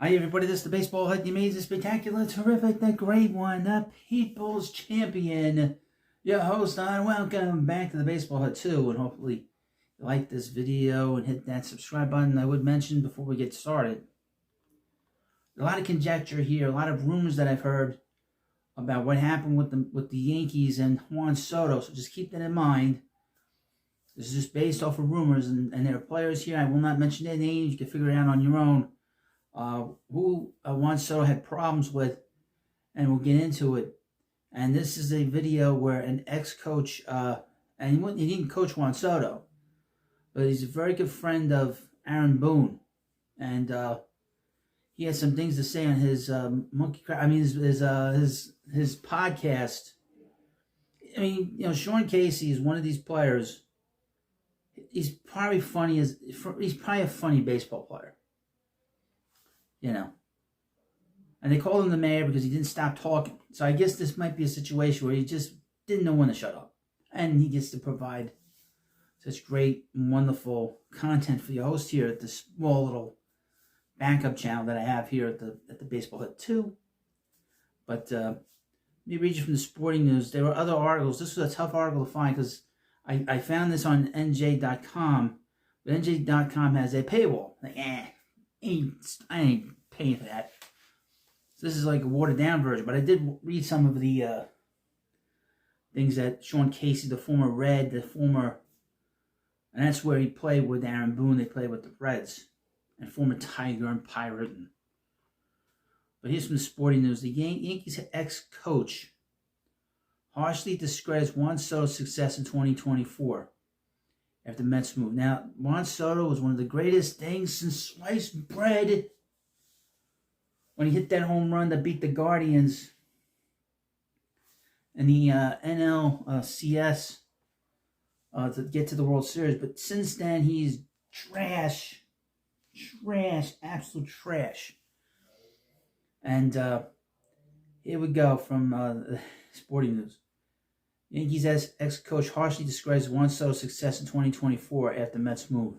Hi everybody, this is the Baseball Hut, the amazing, spectacular, terrific, the great one, the People's Champion, your host, and welcome back to the Baseball Hut 2, and hopefully you like this video and hit that subscribe button. I would mention before we get started, a lot of conjecture here, a lot of rumors that I've heard about what happened with the Yankees and Juan Soto, so just keep that in mind. This is just based off of rumors, and there are players here, I will not mention their names, you can figure it out on your own. Who Juan Soto had problems with, and we'll get into it. And this is a video where an ex-coach, and he didn't coach Juan Soto, but he's a very good friend of Aaron Boone, and he has some things to say on his his podcast. I mean, you know, Sean Casey is one of these players. He's probably a funny baseball player. You know, and they called him the mayor because he didn't stop talking. So I guess this might be a situation where he just didn't know when to shut up. And he gets to provide such great and wonderful content for your host here at this small little backup channel that I have here at the Baseball Hut 2. But let me read you from the sporting news. There were other articles. This was a tough article to find because I found this on NJ.com. But NJ.com has a paywall. Like, I ain't paying for that. So this is like a watered down version, but I did read some of the things that Sean Casey, the former Red, and that's where he played with Aaron Boone. They played with the Reds, and former Tiger and Pirate. But here's from the sporting news. The Yankees ex-coach harshly discredits Juan Soto's success in 2024. After Mets move. Now, Juan Soto was one of the greatest things since sliced bread. When he hit that home run that beat the Guardians in the NLCS to get to the World Series. But since then, he's trash, absolute trash. And here we go from the sporting news. Yankees ex-coach harshly describes Juan Soto's success in 2024 after Mets move.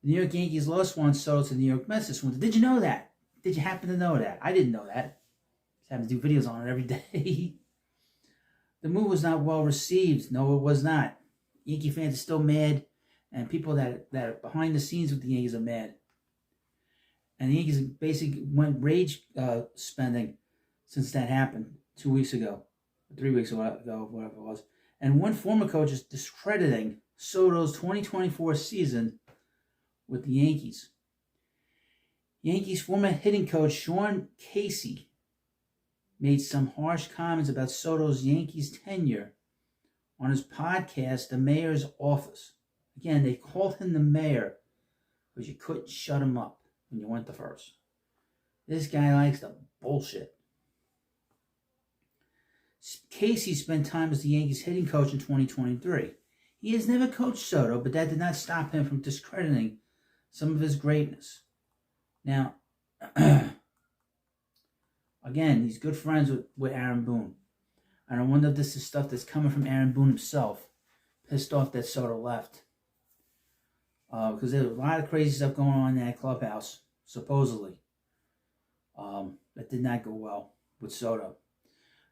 The New York Yankees lost Juan Soto to the New York Mets this winter. Did you know that? Did you happen to know that? I didn't know that. I have to do videos on it every day. The move was not well received. No, it was not. Yankee fans are still mad, and people that are behind the scenes with the Yankees are mad. And the Yankees basically went rage spending since that happened 2 weeks ago. 3 weeks ago, whatever it was. And one former coach is discrediting Soto's 2024 season with the Yankees. Yankees former hitting coach Sean Casey made some harsh comments about Soto's Yankees tenure on his podcast, The Mayor's Office. Again, they called him the mayor because you couldn't shut him up when you went to first. This guy likes to bullshit. Casey spent time as the Yankees hitting coach in 2023. He has never coached Soto, but that did not stop him from discrediting some of his greatness. Now, again, he's good friends with Aaron Boone. And I wonder if this is stuff that's coming from Aaron Boone himself, pissed off that Soto left. Because there's a lot of crazy stuff going on in that clubhouse, supposedly. That did not go well with Soto.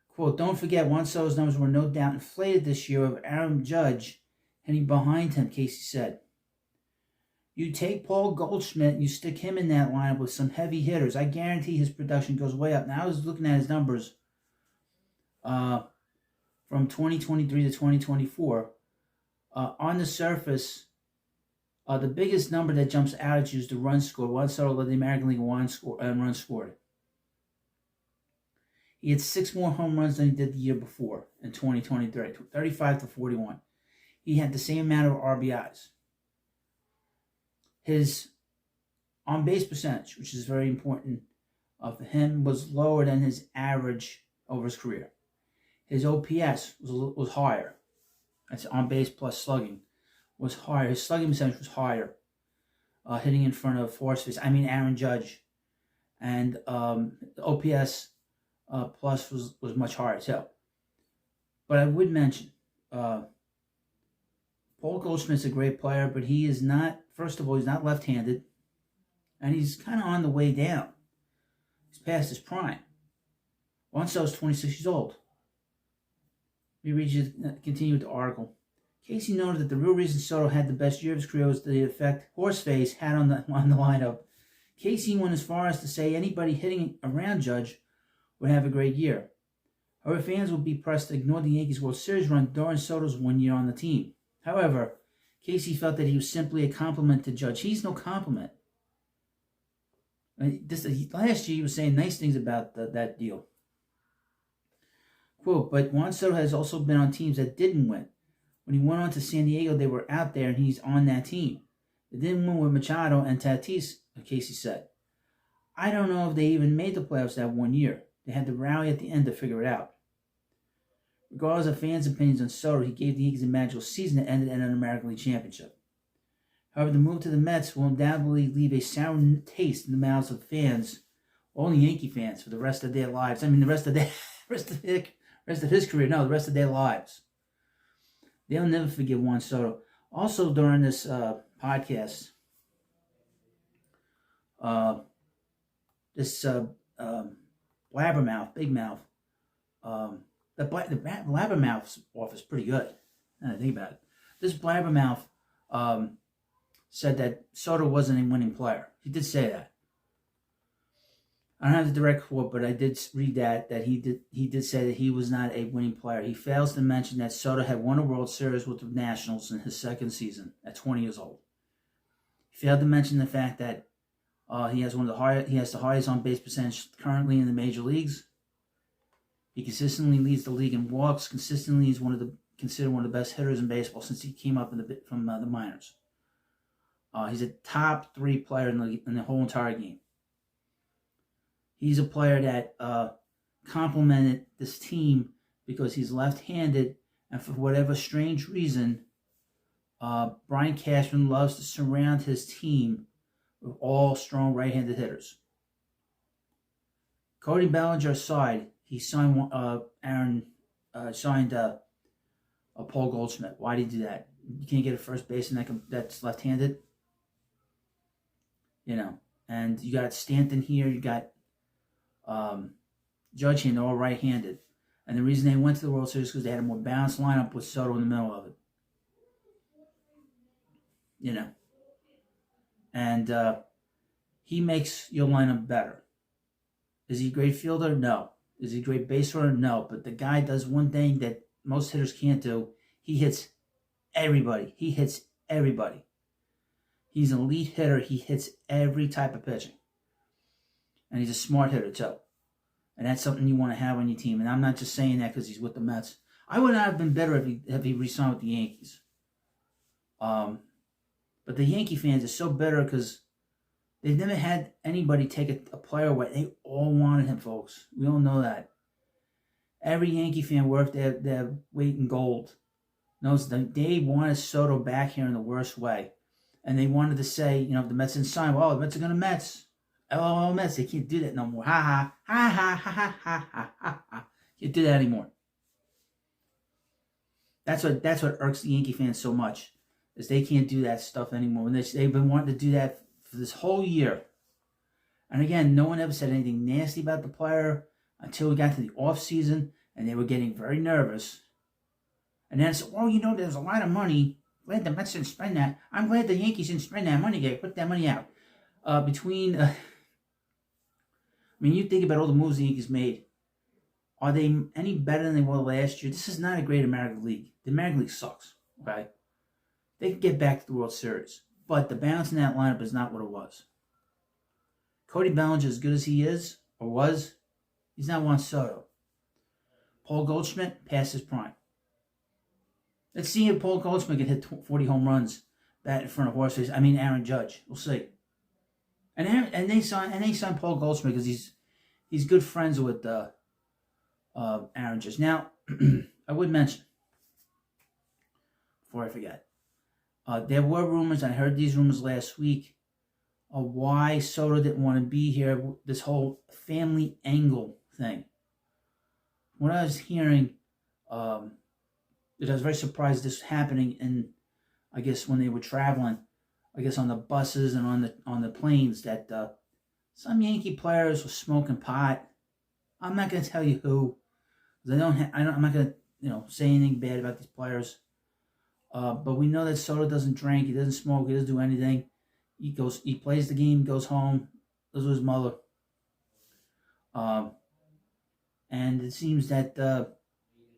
Quote, don't forget, Juan Soto's numbers were no doubt inflated this year with Aaron Judge hitting behind him, Casey said. You take Paul Goldschmidt and you stick him in that lineup with some heavy hitters. I guarantee his production goes way up. Now, I was looking at his numbers from 2023 to 2024. On the surface, the biggest number that jumps out at you is the run scored. Juan Soto led the American League in runs scored. He had 6 more home runs than he did the year before in 2023, 35 to 41. He had the same amount of RBIs. His on-base percentage, which is very important for him, was lower than his average over his career. His OPS was higher. That's on-base plus slugging was higher. His slugging percentage was higher, hitting in front of Aaron Judge. And the OPS plus was much higher too. But I would mention, Paul Goldschmidt's a great player, but he is not, first of all, he's not left-handed. And he's kind of on the way down. He's past his prime. Juan Soto's 26 years old. Let me continue with the article. Casey noted that the real reason Soto had the best year of his career was the effect Horseface had on the lineup. Casey went as far as to say anybody hitting around Judge would have a great year. However, fans would be pressed to ignore the Yankees' World Series run during Soto's 1 year on the team. However, Casey felt that he was simply a compliment to Judge. He's no compliment. Last year, he was saying nice things about that deal. Quote, but Juan Soto has also been on teams that didn't win. When he went on to San Diego, they were out there, and he's on that team. They didn't win with Machado and Tatis, Casey said. I don't know if they even made the playoffs that 1 year. They had to rally at the end to figure it out. Regardless of fans' opinions on Soto, he gave the Yankees a magical season that ended in an American League championship. However, the move to the Mets will undoubtedly leave a sour taste in the mouths of fans, only Yankee fans, for the rest of their lives. I mean, the rest of his career. No, the rest of their lives. They'll never forgive Juan Soto. Also, during this podcast, this blabbermouth, big mouth, the blabbermouth's off is pretty good. Now I think about it. This blabbermouth said that Soto wasn't a winning player. He did say that. I don't have the direct quote, but I did read that he did say that he was not a winning player. He fails to mention that Soto had won a World Series with the Nationals in his second season at 20 years old. He failed to mention the fact that he has the highest on base percentage currently in the major leagues. He consistently leads the league in walks. Consistently, he's considered one of the best hitters in baseball since he came up from the minors. He's a top 3 player in the whole entire game. He's a player that complemented this team because he's left-handed, and for whatever strange reason, Brian Cashman loves to surround his team with all strong right-handed hitters. Cody Bellinger aside, he signed Paul Goldschmidt. Why did he do that? You can't get a first baseman that's left-handed, And you got Stanton here. You got Judge here. They're all right-handed, and the reason they went to the World Series is because they had a more balanced lineup with Soto in the middle of it. And he makes your lineup better. Is he a great fielder? No. Is he a great base runner? No. But the guy does one thing that most hitters can't do. He hits everybody. He's an elite hitter. He hits every type of pitching. And he's a smart hitter, too. And that's something you want to have on your team. And I'm not just saying that because he's with the Mets. I would not have been better if he re-signed with the Yankees. But the Yankee fans are so bitter because they've never had anybody take a player away. They all wanted him, folks. We all know that. Every Yankee fan worth their weight in gold knows that they wanted Soto back here in the worst way. And they wanted to say, if the Mets didn't sign, well, the Mets are going to Mets. LOL Mets, they can't do that no more. Ha ha, ha ha, ha ha, ha ha, ha ha. Can't do that anymore. That's what irks the Yankee fans so much, is they can't do that stuff anymore. And they've been wanting to do that for this whole year. And again, no one ever said anything nasty about the player until we got to the off season, and they were getting very nervous. And then it's, there's a lot of money. Glad the Mets didn't spend that. I'm glad the Yankees didn't spend that money. They put that money out. You think about all the moves the Yankees made. Are they any better than they were last year? This is not a great American League. The American League sucks, okay? They can get back to the World Series. But the balance in that lineup is not what it was. Cody Bellinger, as good as he is, or was, he's not Juan Soto. Paul Goldschmidt, past his prime. Let's see if Paul Goldschmidt can hit 40 home runs bat in front of Aaron Judge. We'll see. And they signed Paul Goldschmidt because he's good friends with Aaron Judge. Now, I would mention, before I forget, there were rumors, I heard these rumors last week, of why Soto didn't want to be here, this whole family angle thing. When I was hearing, I was very surprised this was happening, and I guess when they were traveling, I guess on the buses and on the planes, that some Yankee players were smoking pot. I'm not going to tell you who. I'm not going to say anything bad about these players. But we know that Soto doesn't drink, he doesn't smoke, he doesn't do anything. He plays the game, goes home, goes with his mother. And it seems that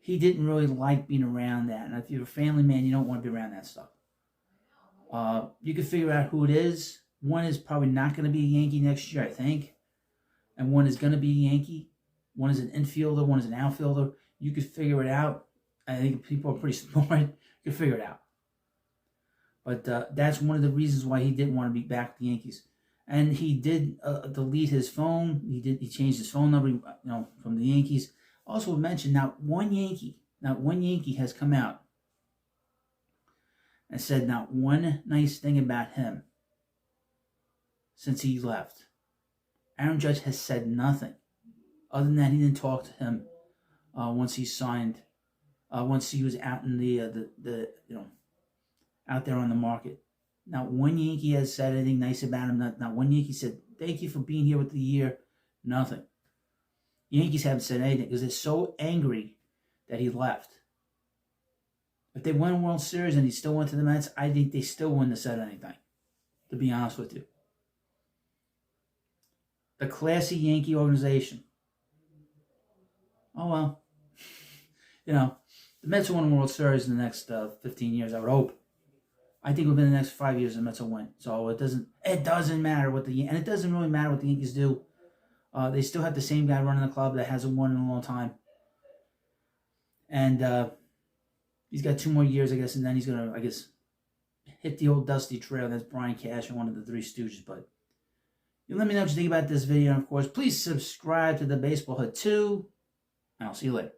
he didn't really like being around that. And if you're a family man, you don't want to be around that stuff. You can figure out who it is. One is probably not going to be a Yankee next year, I think. And one is going to be a Yankee. One is an infielder, one is an outfielder. You could figure it out. I think people are pretty smart. You can figure it out. But that's one of the reasons why he didn't want to be back with the Yankees. And he did delete his phone. He changed his phone number, from the Yankees. Also mentioned, not one Yankee has come out and said not one nice thing about him since he left. Aaron Judge has said nothing other than that he didn't talk to him once he signed, once he was out in the out there on the market. Not one Yankee has said anything nice about him. Not one Yankee said, thank you for being here with the year. Nothing. Yankees haven't said anything because they're so angry that he left. If they won a World Series and he still went to the Mets, I think they still wouldn't have said anything, to be honest with you. The classy Yankee organization. Oh, well. The Mets will win a World Series in the next 15 years, I would hope. I think within the next 5 years, the Mets will win. So it doesn't matter and it doesn't really matter what the Yankees do. They still have the same guy running the club that hasn't won in a long time. And he's got 2 more years, I guess, and then he's going to, hit the old dusty trail. That's Brian Cash and one of the Three Stooges. But you let me know what you think about this video. And, of course, please subscribe to the Baseball Hut 2. And I'll see you later.